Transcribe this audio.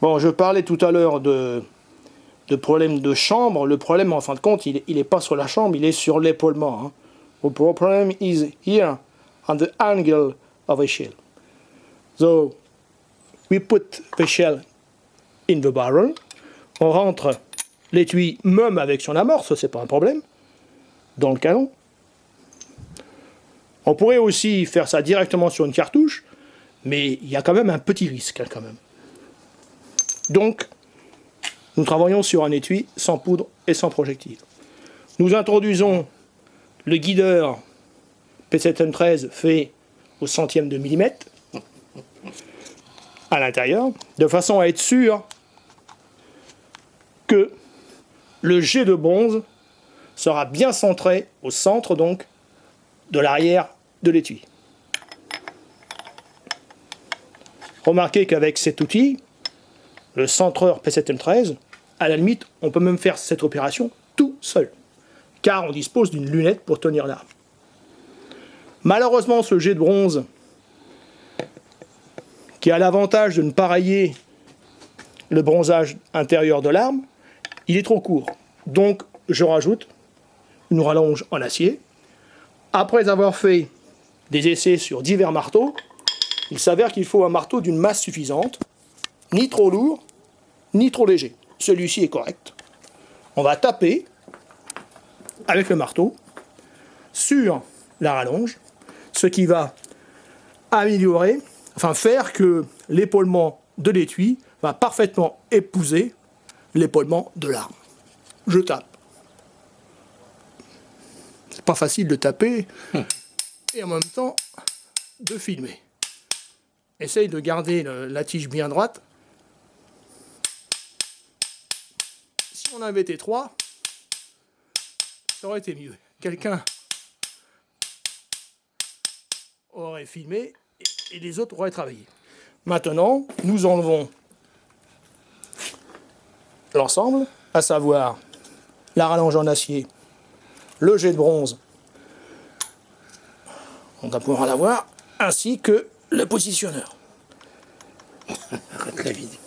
Bon, je parlais tout à l'heure de problème de chambre. Le problème, en fin de compte, il n'est pas sur la chambre, il est sur l'épaulement. Hein. The problem is here, on the angle of a shell. So, we put the shell in the barrel. On rentre l'étui, même avec son amorce, c'est pas un problème, dans le canon. On pourrait aussi faire ça directement sur une cartouche, mais il y a quand même un petit risque, hein, quand même. Donc, nous travaillons sur un étui sans poudre et sans projectile. Nous introduisons le guideur P7M13 fait au centième de millimètre à l'intérieur, de façon à être sûr que le jet de bronze sera bien centré au centre donc de l'arrière de l'étui. Remarquez qu'avec cet outil, le centreur P7M13, à la limite, on peut même faire cette opération tout seul, car on dispose d'une lunette pour tenir l'arme. Malheureusement, ce jet de bronze, qui a l'avantage de ne pas rayer le bronzage intérieur de l'arme, il est trop court. Donc, je rajoute une rallonge en acier. Après avoir fait des essais sur divers marteaux, il s'avère qu'il faut un marteau d'une masse suffisante, ni trop lourd, ni trop léger. Celui-ci est correct. On va taper avec le marteau sur la rallonge, ce qui va améliorer, enfin faire que l'épaulement de l'étui va parfaitement épouser l'épaulement de l'arme. Je tape. C'est pas facile de taper et en même temps de filmer. Essaye de garder la tige bien droite. Si on avait été 3, ça aurait été mieux. Quelqu'un aurait filmé et les autres auraient travaillé. Maintenant, nous enlevons l'ensemble, à savoir la rallonge en acier, le jet de bronze, on va pouvoir l'avoir, ainsi que le positionneur. Arrête la vidéo.